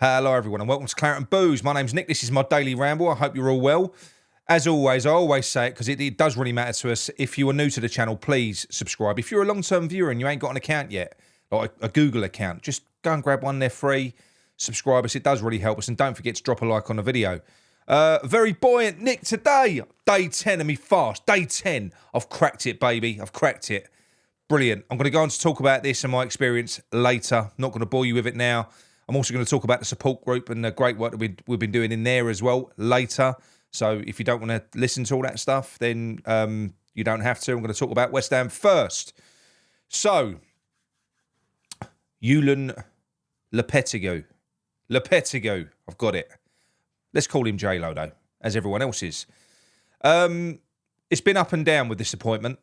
Hello everyone and welcome to Claret and Booze. My name's Nick, this is my daily ramble. I hope you're all well. As always, I always say it because it does really matter to us. If you are new to the channel, please subscribe. If you're a long-term viewer and you ain't got an account yet, like a Google account, just go and grab one, they're free. Subscribe us, it does really help us, and don't forget to drop a like on the video. Very buoyant Nick today. Day 10 of me fast. Day 10. I've cracked it, baby. I've cracked it. Brilliant. I'm going to go on to talk about this and my experience later. Not going to bore you with it now. I'm also going to talk about the support group and the great work that we've been doing in there as well later. So if you don't want to listen to all that stuff, then you don't have to. I'm going to talk about West Ham first. So, Lopetegui. Lopetegui. I've got it. Let's call him J-Lo, though, as everyone else is. It's been up and down with this appointment,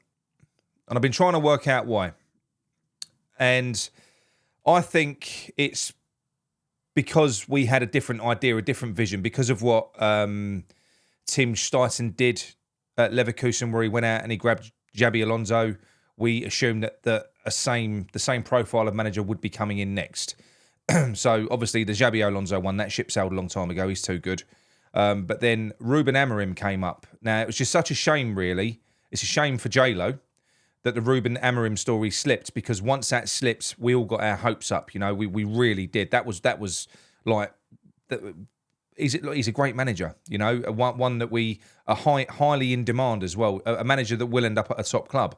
and I've been trying to work out why. And I think it's because we had a different idea, a different vision, because of what Tim Stuyten did at Leverkusen, where he went out and he grabbed Xabi Alonso. We assumed that the same profile of manager would be coming in next. So obviously the Xabi Alonso one, that ship sailed a long time ago. He's too good. But then Ruben Amorim came up. Now, it was just such a shame, really. It's a shame for J-Lo that the Ruben Amorim story slipped, because once that slipped, we all got our hopes up. You know, we really did. That was like, he's a great manager. You know, one that we are highly in demand as well. A manager that will end up at a top club.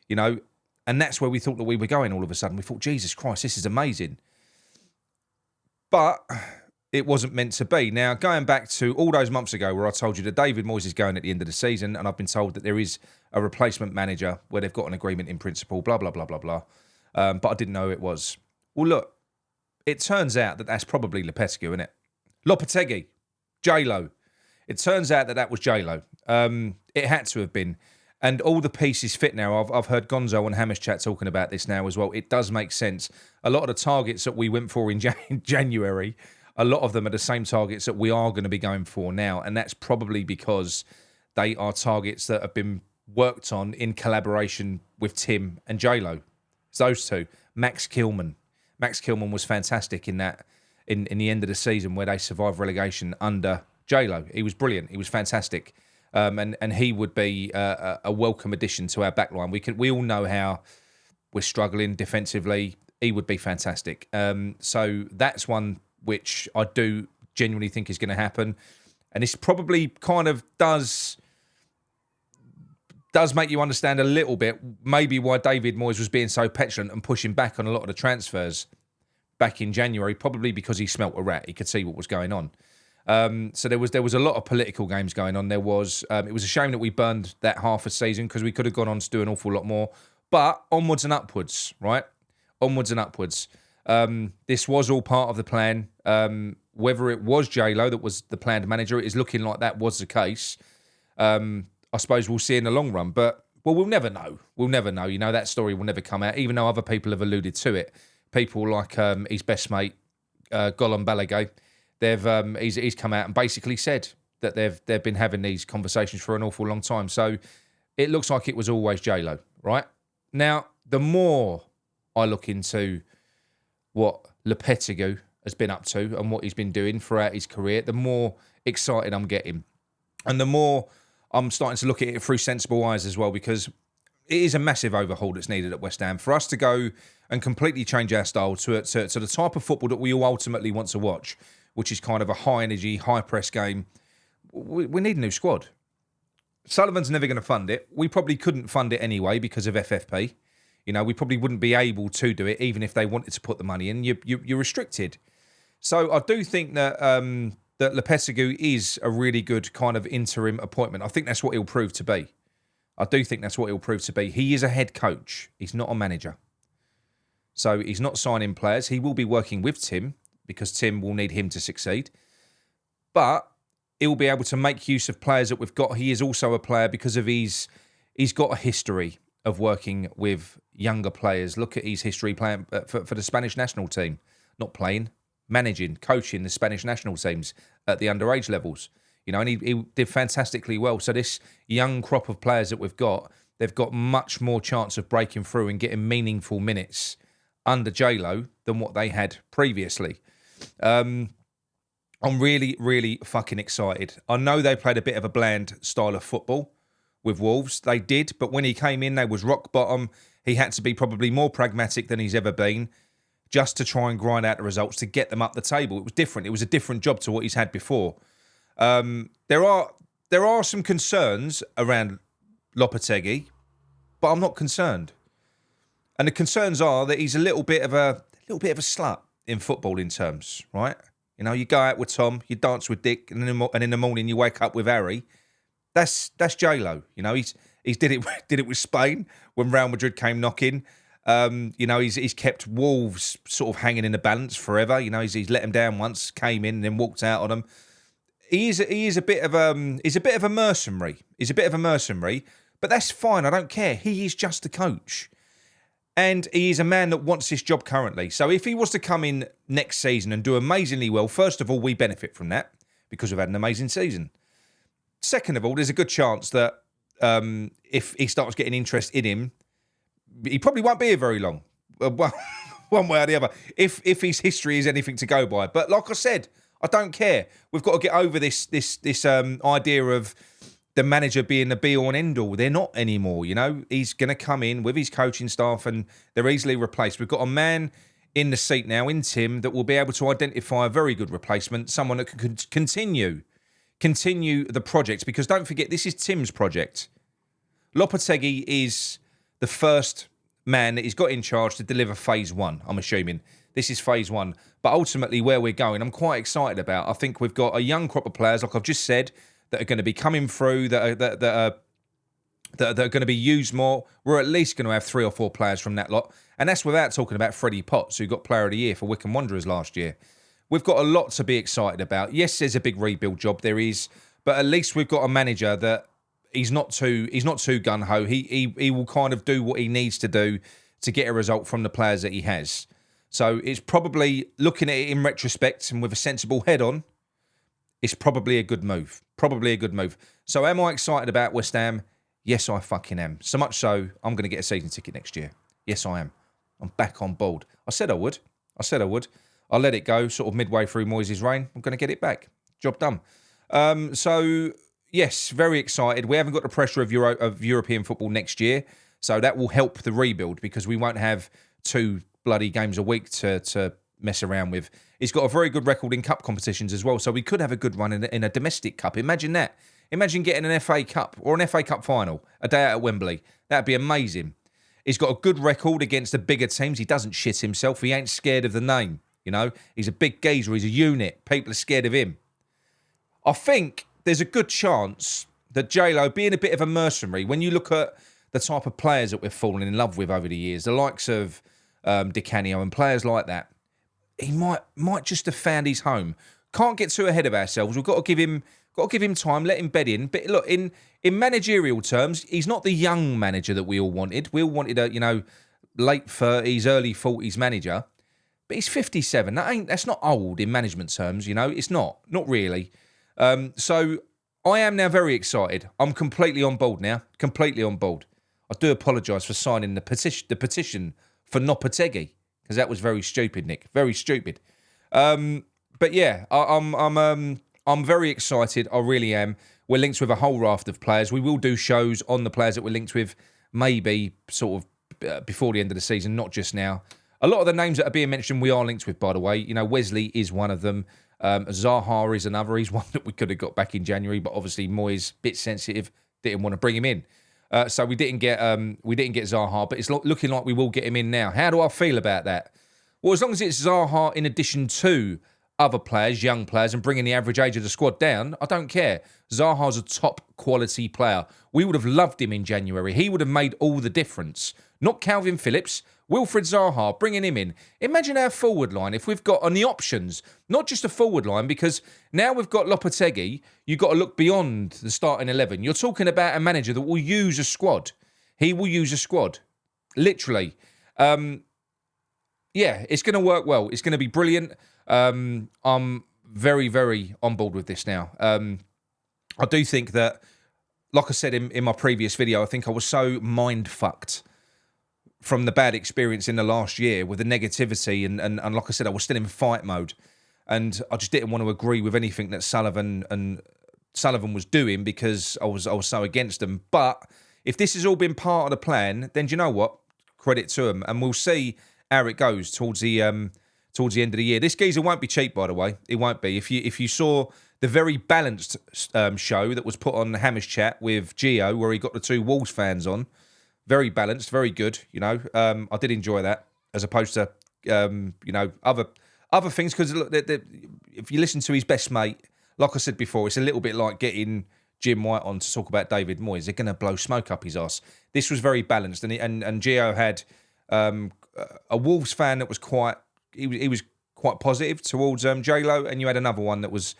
You know, and that's where we thought that we were going. All of a sudden, we thought, Jesus Christ, this is amazing. But it wasn't meant to be. Now, going back to all those months ago where I told you that David Moyes is going at the end of the season, and I've been told that there is a replacement manager where they've got an agreement in principle, blah, blah, blah, blah, blah. But I didn't know who it was. Well, look, it turns out that that's probably Lopetegui, isn't it? Lopetegui, J-Lo. It turns out that that was J-Lo. It had to have been. And all the pieces fit now. I've heard Gonzo and Hamish Chat talking about this now as well. It does make sense. A lot of the targets that we went for in January, a lot of them are the same targets that we are going to be going for now. And that's probably because they are targets that have been worked on in collaboration with Tim and J-Lo. It's those two. Max Kilman. Max Kilman was fantastic in that, in the end of the season where they survived relegation under J-Lo. He was brilliant. He was fantastic. And he would be a welcome addition to our backline. We all know how we're struggling defensively. He would be fantastic. So that's one which I do genuinely think is going to happen. And this probably kind of does make you understand a little bit maybe why David Moyes was being so petulant and pushing back on a lot of the transfers back in January, probably because he smelt a rat. He could see what was going on. So there was a lot of political games going on. It was a shame that we burned that half a season, because we could have gone on to do an awful lot more. But onwards and upwards, right? Onwards and upwards. This was all part of the plan. Whether it was J-Lo that was the planned manager, it is looking like that was the case. I suppose we'll see in the long run. But, well, we'll never know. We'll never know. You know, that story will never come out, even though other people have alluded to it. People like his best mate, Golan Balaguer. He's come out and basically said that they've been having these conversations for an awful long time. So it looks like it was always J-Lo, right? Now, the more I look into what Lopetegui has been up to and what he's been doing throughout his career, the more excited I'm getting. And the more I'm starting to look at it through sensible eyes as well, because it is a massive overhaul that's needed at West Ham. For us to go and completely change our style to the type of football that we all ultimately want to watch, which is kind of a high-energy, high-press game, we need a new squad. Sullivan's never going to fund it. We probably couldn't fund it anyway because of FFP. You know, we probably wouldn't be able to do it even if they wanted to put the money in. You're restricted. So I do think that that Lopetegui is a really good kind of interim appointment. I think that's what he'll prove to be. I do think that's what he'll prove to be. He is a head coach. He's not a manager. So he's not signing players. He will be working with Tim, because Tim will need him to succeed. But he'll be able to make use of players that we've got. He is also a player because of he's got a history of working with younger players. Look at his history playing for the Spanish national team. Not playing, managing, coaching the Spanish national teams at the underage levels. You know, and he did fantastically well. So this young crop of players that we've got, they've got much more chance of breaking through and getting meaningful minutes under J-Lo than what they had previously. I'm really, really fucking excited. I know they played a bit of a bland style of football with Wolves. They did, but when he came in, they was rock bottom. He had to be probably more pragmatic than he's ever been just to try and grind out the results to get them up the table. It was different. It was a different job to what he's had before. There are some concerns around Lopetegui, but I'm not concerned. And the concerns are that he's a little bit of a slut in footballing terms, right? You know, you go out with Tom, you dance with Dick, and in the morning you wake up with Harry. That's J-Lo. You know, he's did it with Spain when Real Madrid came knocking. You know, he's kept Wolves sort of hanging in the balance forever. You know, he's let them down once, came in and then walked out on them. He's a bit of a mercenary. He's a bit of a mercenary, but that's fine. I don't care. He is just a coach. And he is a man that wants this job currently. So if he was to come in next season and do amazingly well, first of all, we benefit from that because we've had an amazing season. Second of all, there's a good chance that if he starts getting interest in him, he probably won't be here very long. Well, one way or the other, if his history is anything to go by. But like I said, I don't care. We've got to get over this idea of the manager being the be-all and end-all. They're not anymore, you know. He's going to come in with his coaching staff and they're easily replaced. We've got a man in the seat now, in Tim, that will be able to identify a very good replacement, someone that can continue the project. Because don't forget, this is Tim's project. Lopetegui is the first man that he's got in charge to deliver phase one, I'm assuming. This is phase one. But ultimately, where we're going, I'm quite excited about. I think we've got a young crop of players, like I've just said, that are going to be coming through, that are going to be used more. We're at least going to have 3 or 4 players from that lot. And that's without talking about Freddie Potts, who got Player of the Year for Wycombe Wanderers last year. We've got a lot to be excited about. Yes, there's a big rebuild job, there is. But at least we've got a manager that he's not too gung-ho. He will kind of do what he needs to do to get a result from the players that he has. So it's probably, looking at it in retrospect and with a sensible head on, it's probably a good move. Probably a good move. So am I excited about West Ham? Yes, I fucking am. So much so, I'm going to get a season ticket next year. Yes, I am. I'm back on board. I said I would. I let it go sort of midway through Moyes' reign. I'm going to get it back. Job done. So, yes, very excited. We haven't got the pressure of European football next year. So that will help the rebuild because we won't have 2 bloody games a week to mess around with. He's got a very good record in cup competitions as well, so we could have a good run in a domestic cup. Imagine that. Imagine getting an FA Cup or an FA Cup final a day out at Wembley. That'd be amazing. He's got a good record against the bigger teams. He doesn't shit himself. He ain't scared of the name, you know. He's a big geezer. He's a unit. People are scared of him. I think there's a good chance that J-Lo, being a bit of a mercenary, when you look at the type of players that we've fallen in love with over the years, the likes of Di Canio and players like that, he might just have found his home. Can't get too ahead of ourselves. We've got to give him time, let him bed in. But look, in managerial terms, he's not the young manager that we all wanted. We all wanted a late 30s, early 40s manager. But he's 57. That's not old in management terms. You know, it's not really. So I am now very excited. I'm completely on board now. Completely on board. I do apologise for signing the petition for Lopetegui. Because that was very stupid, Nick. Very stupid. But yeah, I'm very excited. I really am. We're linked with a whole raft of players. We will do shows on the players that we're linked with, maybe sort of before the end of the season, not just now. A lot of the names that are being mentioned, we are linked with, by the way. You know, Wesley is one of them. Zaha is another. He's one that we could have got back in January, but obviously Moyes, bit sensitive, didn't want to bring him in. So we didn't get Zaha, but it's looking like we will get him in now. How do I feel about that? Well, as long as it's Zaha in addition to other players, young players, and bringing the average age of the squad down, I don't care. Zaha's a top quality player. We would have loved him in January. He would have made all the difference. Not Calvin Phillips, Wilfred Zaha, bringing him in. Imagine our forward line if we've got on the options, not just a forward line, because now we've got Lopetegui, you've got to look beyond the starting 11. You're talking about a manager that will use a squad. He will use a squad, literally. Yeah, it's going to work well. It's going to be brilliant. I'm very, very on board with this now. I do think that, like I said in my previous video, I think I was so mind-fucked from the bad experience in the last year with the negativity. And like I said, I was still in fight mode. and I just didn't want to agree with anything that Sullivan was doing because I was so against them. But if this has all been part of the plan, then do you know what? Credit to them, and we'll see how it goes towards the end of the year. This geezer won't be cheap, by the way. It won't be. If you saw the very balanced show that was put on Hamish Chat with Gio, where he got the two Wolves fans on, very balanced, very good. You know, I did enjoy that as opposed to other things, because if you listen to his best mate, like I said before, it's a little bit like getting Jim White on to talk about David Moyes. They're going to blow smoke up his ass. This was very balanced, and Gio had a Wolves fan that was he was quite positive towards J-Lo, and you had another one that was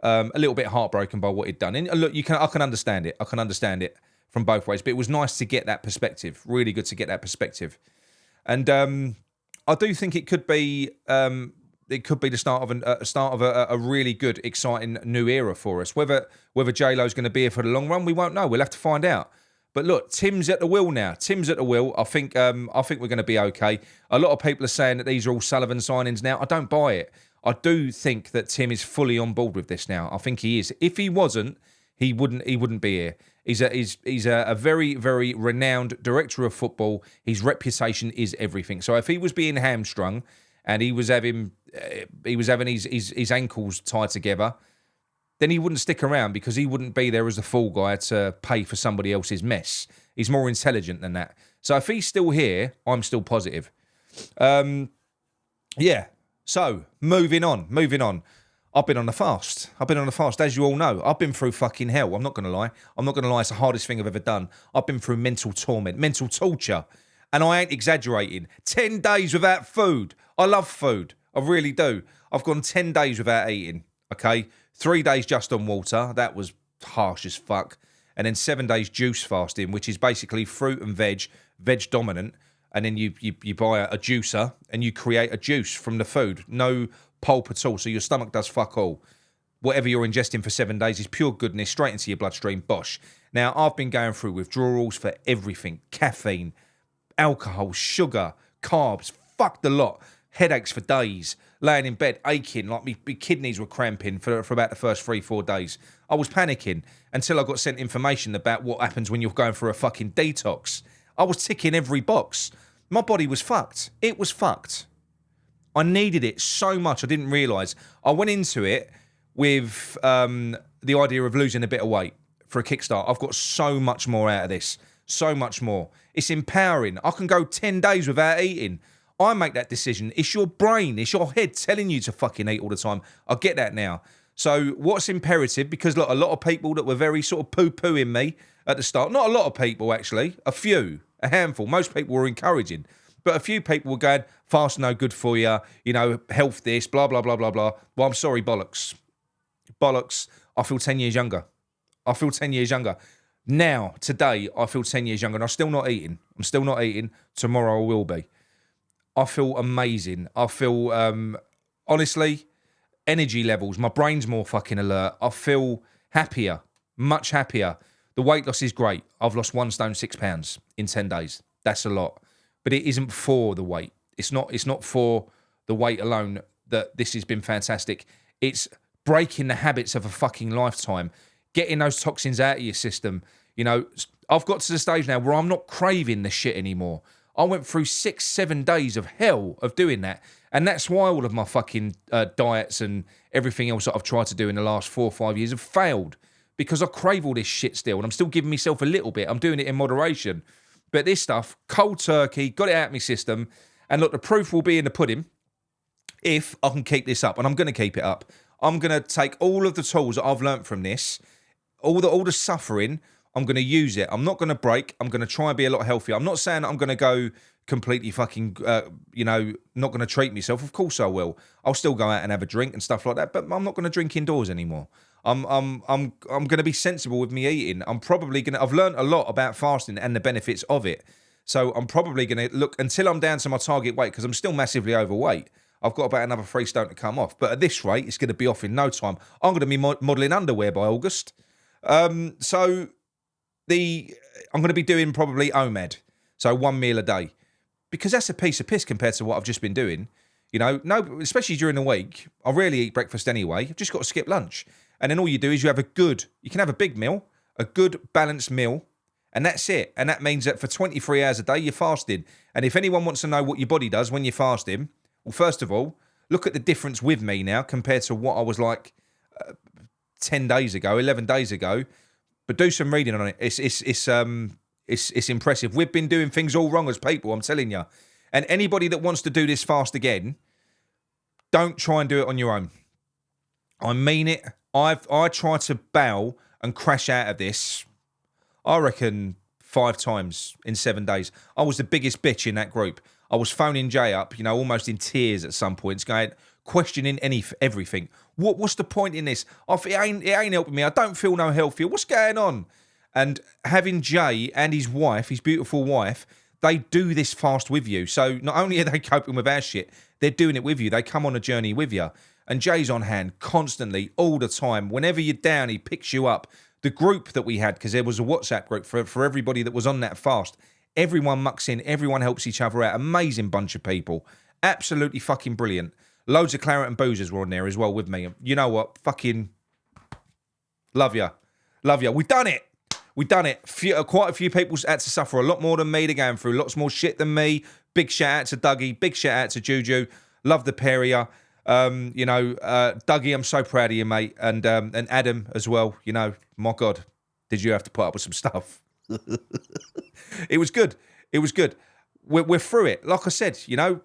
a little bit heartbroken by what he'd done. And look, I can understand it. I can understand it from both ways, but it was nice to get that perspective. Really good to get that perspective, and I do think it could be. It could be the start of a really good, exciting new era for us. Whether J-Lo's going to be here for the long run, we won't know. We'll have to find out. But look, Tim's at the wheel now. Tim's at the wheel. I think we're going to be okay. A lot of people are saying that these are all Sullivan signings now. I don't buy it. I do think that Tim is fully on board with this now. I think he is. If he wasn't, he wouldn't be here. He's a very, very renowned director of football. His reputation is everything. So if he was being hamstrung and he was having his ankles tied together, then he wouldn't stick around, because he wouldn't be there as the fall guy to pay for somebody else's mess. He's more intelligent than that. So if he's still here, I'm still positive. Yeah. So moving on. I've been on a fast. As you all know. I've been through fucking hell. I'm not going to lie. It's the hardest thing I've ever done. I've been through mental torment, mental torture. And I ain't exaggerating. 10 days without food. I love food. I really do. I've gone 10 days without eating. Okay? 3 days just on water. That was harsh as fuck. And then 7 days juice fasting, which is basically fruit and veg dominant. And then you buy a juicer and you create a juice from the food. No pulp at all. So your stomach does fuck all. Whatever you're ingesting for 7 days is pure goodness straight into your bloodstream. Bosh. Now, I've been going through withdrawals for everything. Caffeine, alcohol, sugar, carbs. Fuck the lot. Headaches for days. Laying in bed, aching, like my kidneys were cramping for about the first 3-4 days. I was panicking until I got sent information about what happens when you're going for a fucking detox. I was ticking every box. My body was fucked. It was fucked. I needed it so much, I didn't realise. I went into it with the idea of losing a bit of weight for a kickstart. I've got so much more out of this. So much more. It's empowering. I can go 10 days without eating. I make that decision. It's your brain, it's your head telling you to fucking eat all the time. I get that now. So what's imperative, because look, a lot of people that were very sort of poo-pooing me at the start, not a lot of people actually, a few, a handful, most people were encouraging, but a few people were going, fast no good for you, health this, blah, blah, blah, blah, blah. Well, I'm sorry, bollocks. Bollocks. I feel 10 years younger. Now, today, I feel 10 years younger, and I'm still not eating. Tomorrow I will be. I feel amazing. I feel, honestly, energy levels. My brain's more fucking alert. I feel happier, much happier. The weight loss is great. I've lost 1 stone 6 pounds in 10 days. That's a lot. But it isn't for the weight. It's not for the weight alone that this has been fantastic. It's breaking the habits of a fucking lifetime. Getting those toxins out of your system. I've got to the stage now where I'm not craving the shit anymore. I went through 6-7 days of hell of doing that. And that's why all of my fucking diets and everything else that I've tried to do in the last 4 or 5 years have failed. Because I crave all this shit still. And I'm still giving myself a little bit. I'm doing it in moderation. But this stuff, cold turkey, got it out of my system. And look, the proof will be in the pudding if I can keep this up. And I'm going to keep it up. I'm going to take all of the tools that I've learnt from this, all the suffering, I'm going to use it. I'm not going to break. I'm going to try and be a lot healthier. I'm not saying that I'm going to go completely fucking, not going to treat myself. Of course I will. I'll still go out and have a drink and stuff like that, but I'm not going to drink indoors anymore. I'm going to be sensible with me eating. I've learned a lot about fasting and the benefits of it. So I'm probably going to look until I'm down to my target weight, because I'm still massively overweight. I've got about another 3 stone to come off. But at this rate, it's going to be off in no time. I'm going to be modelling underwear by August. I'm going to be doing probably OMAD, so 1 meal a day, because that's a piece of piss compared to what I've just been doing. You know, no, especially during the week. I rarely eat breakfast anyway. I've just got to skip lunch. And then all you do is you can have a big meal, a good balanced meal, and that's it. And that means that for 23 hours a day, you're fasting. And if anyone wants to know what your body does when you're fasting, well, first of all, look at the difference with me now compared to what I was like 10 days ago, 11 days ago. But do some reading on it. It's impressive. We've been doing things all wrong as people, I'm telling you. And anybody that wants to do this fast again, don't try and do it on your own. I mean it. I tried to bow and crash out of this, I reckon 5 times in 7 days. I was the biggest bitch in that group. I was phoning Jay up, you know, almost in tears at some points, going, questioning everything. What's the point in this? It ain't helping me. I don't feel no healthier. What's going on? And having Jay and his wife, his beautiful wife, they do this fast with you. So not only are they coping with our shit, they're doing it with you. They come on a journey with you. And Jay's on hand constantly, all the time. Whenever you're down, he picks you up. The group that we had, because there was a WhatsApp group for everybody that was on that fast, everyone mucks in, everyone helps each other out. Amazing bunch of people. Absolutely fucking brilliant. Loads of claret and boozers were on there as well with me. You know what? Fucking love you. Love you. We've done it. We've done it. Quite a few people had to suffer a lot more than me. They're going through lots more shit than me. Big shout out to Dougie. Big shout out to Juju. Love the pair of you. Dougie, I'm so proud of you, mate. And Adam as well. You know, my God, did you have to put up with some stuff? It was good. It was good. We're through it. Like I said, you know,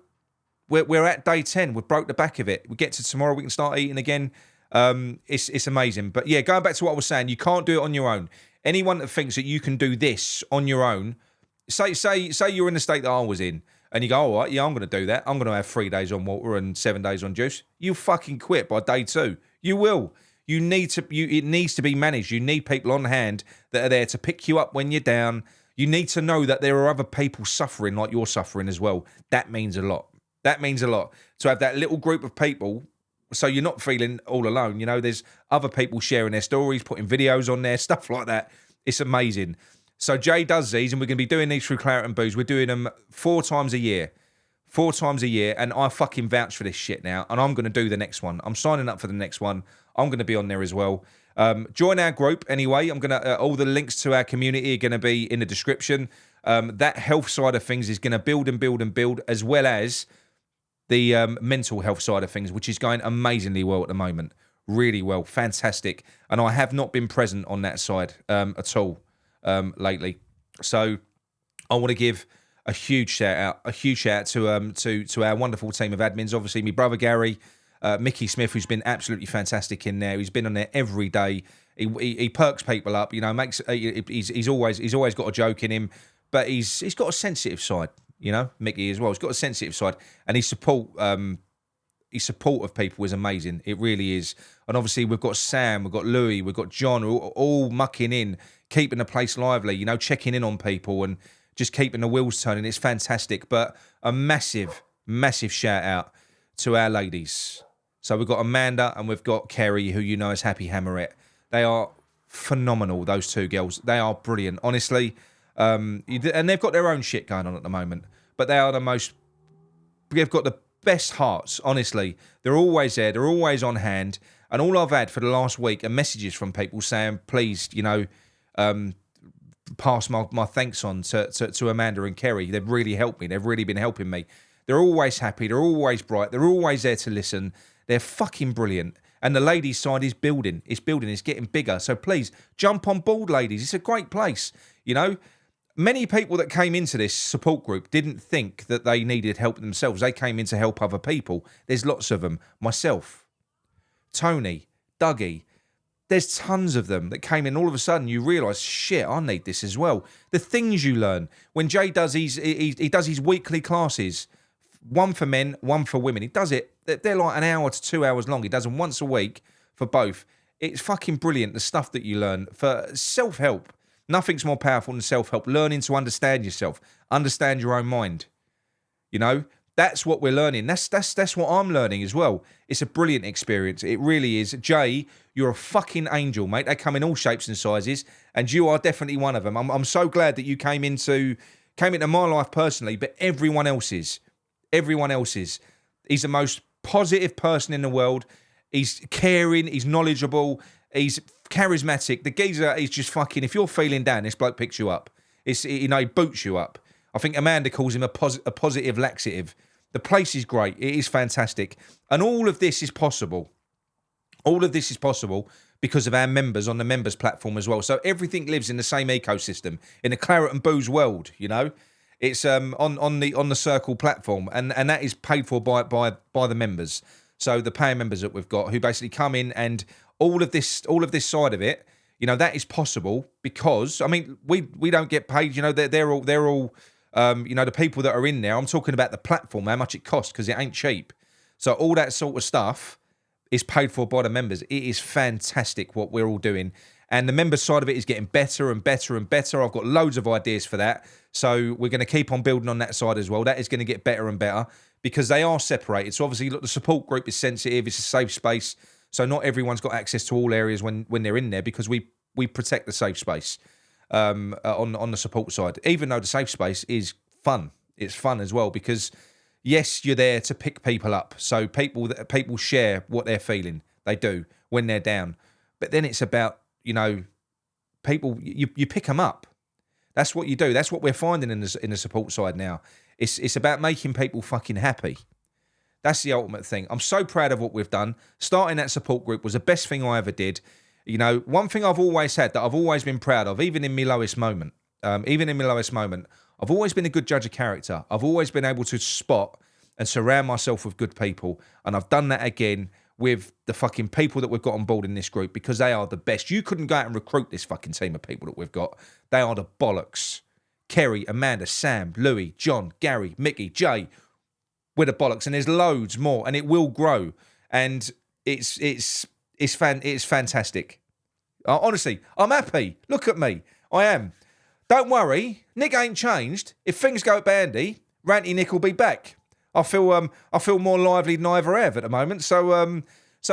we're at day 10. We've broke the back of it. We get to tomorrow, we can start eating again. It's amazing. But yeah, going back to what I was saying, you can't do it on your own. Anyone that thinks that you can do this on your own, say you're in the state that I was in, and you go, all right, yeah, I'm going to do that. I'm going to have 3 days on water and 7 days on juice. You fucking quit by day 2. You will. It needs to be managed. You need people on hand that are there to pick you up when you're down. You need to know that there are other people suffering like you're suffering as well. That means a lot. That means a lot. To have that little group of people, so you're not feeling all alone. You know, there's other people sharing their stories, putting videos on there, stuff like that. It's amazing. So Jay does these, and we're going to be doing these through Claret and Booze. We're doing them 4 times a year. 4 times a year, and I fucking vouch for this shit now, and I'm going to do the next one. I'm signing up for the next one. I'm going to be on there as well. Join our group anyway. I'm going to all the links to our community are going to be in the description. That health side of things is going to build and build and build, as well as the mental health side of things, which is going amazingly well at the moment. Really well, fantastic. And I have not been present on that side at all lately. So I want to give a huge shout out to our wonderful team of admins. Obviously, my brother Gary, Mickey Smith, who's been absolutely fantastic in there. He's been on there every day. He perks people up. You know, he's always got a joke in him, but he's got a sensitive side. You know, Mickey as well. He's got a sensitive side, and his support of people is amazing. It really is. And obviously, we've got Sam, we've got Louis, we've got John, all mucking in, keeping the place lively. You know, checking in on people and just keeping the wheels turning. It's fantastic. But a massive, massive shout out to our ladies. So we've got Amanda and we've got Kerry, who you know as Happy Hammerette. They are phenomenal, those 2 girls. They are brilliant, honestly. And they've got their own shit going on at the moment. But they are they've got the best hearts, honestly. They're always there. They're always on hand. And all I've had for the last week are messages from people saying, please, you know, pass my thanks on to Amanda and Kerry. They've really helped me. They've really been helping me. They're always happy. They're always bright. They're always there to listen. They're fucking brilliant. And the ladies' side is building. It's building. It's getting bigger. So please, jump on board, ladies. It's a great place. You know, many people that came into this support group didn't think that they needed help themselves. They came in to help other people. There's lots of them. Myself, Tony, Dougie. There's tons of them that came in. All of a sudden, you realise, shit, I need this as well. The things you learn. When Jay does he does his weekly classes, one for men, one for women. He does it. They're like an hour to 2 hours long. He does them once a week for both. It's fucking brilliant, the stuff that you learn. For self-help, nothing's more powerful than self-help. Learning to understand yourself, understand your own mind. You know, that's what we're learning. That's what I'm learning as well. It's a brilliant experience. It really is. Jay, you're a fucking angel, mate. They come in all shapes and sizes, and you are definitely one of them. I'm so glad that you came into my life personally, but everyone else's. He's the most positive person in the world. He's caring. He's knowledgeable. He's charismatic. The geezer is just fucking. If you're feeling down, this bloke picks you up. He boots you up. I think Amanda calls him a positive laxative. The place is great. It is fantastic, and all of this is possible. All of this is possible because of our members on the members platform as well. So everything lives in the same ecosystem in the claret and booze world. You know, it's on the Circle platform, and that is paid for by the members. So the paying members that we've got, who basically come in, and all of this side of it, you know, that is possible because I mean we don't get paid. You know, they're all you know, the people that are in there. I'm talking about the platform, how much it costs, because it ain't cheap. So all that sort of stuff is paid for by the members. It is fantastic what we're all doing. And the member side of it is getting better and better and better. I've got loads of ideas for that. So we're going to keep on building on that side as well. That is going to get better and better because they are separated. So obviously, look, the support group is sensitive. It's a safe space. So not everyone's got access to all areas when they're in there because we protect the safe space on the support side. Even though the safe space is fun. It's fun as well because, yes, you're there to pick people up. So people share what they're feeling. They do when they're down. But then it's about, you know, people, you pick them up. That's what you do. That's what we're finding in the support side now. It's about making people fucking happy. That's the ultimate thing. I'm so proud of what we've done. Starting that support group was the best thing I ever did. You know, one thing I've always had that I've always been proud of, even in my lowest moment, I've always been a good judge of character. I've always been able to spot and surround myself with good people. And I've done that again with the fucking people that we've got on board in this group because they are the best. You couldn't go out and recruit this fucking team of people that we've got. They are the bollocks. Kerry, Amanda, Sam, Louis, John, Gary, Mickey, Jay, we're the bollocks. And there's loads more and it will grow. And it's fantastic. Honestly, I'm happy. Look at me. I am. Don't worry. Nick ain't changed. If things go bandy, Ranty Nick will be back. I feel more lively than I ever have at the moment. So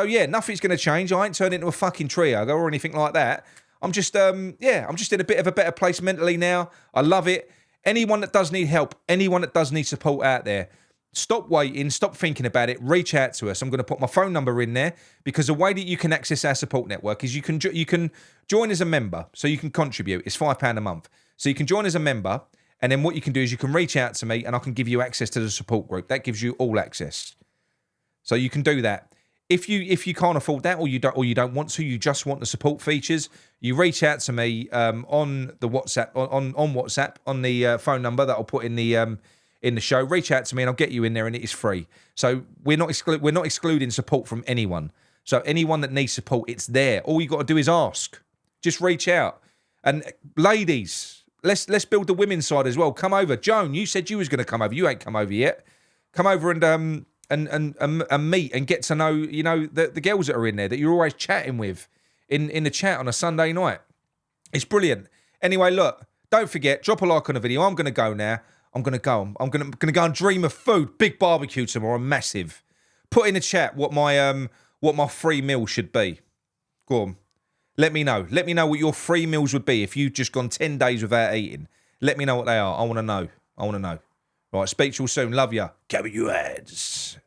yeah, nothing's going to change. I ain't turned into a fucking tree hugger or anything like that. I'm just I'm just in a bit of a better place mentally now. I love it. Anyone that does need help, anyone that does need support out there, stop waiting, stop thinking about it, reach out to us. I'm going to put my phone number in there because the way that you can access our support network is you can join as a member, so you can contribute. It's £5 a month. So you can join as a member, and then what you can do is you can reach out to me and I can give you access to the support group. That gives you all access. So you can do that. If you can't afford that or you don't want to, you just want the support features, you reach out to me on the WhatsApp on WhatsApp on the phone number that I'll put in the show. Reach out to me and I'll get you in there and it is free. So we're not excluding support from anyone. So anyone that needs support, it's there. All you got to do is ask. Just reach out. And ladies, let's build the women's side as well. Come over. Joan, you said you was going to come over. You ain't come over yet. Come over and meet and get to know, you know, the girls that are in there that you're always chatting with in the chat on a Sunday night. It's brilliant. Anyway, look, don't forget, drop a like on the video. I'm going to go now. I'm going to go. I'm going to go and dream of food. Big barbecue tomorrow, massive. Put in the chat what my free meal should be. Go on. Let me know. Let me know what your free meals would be if you've just gone 10 days without eating. Let me know what they are. I want to know. Right, speak to you all soon. Love ya. Carry your heads.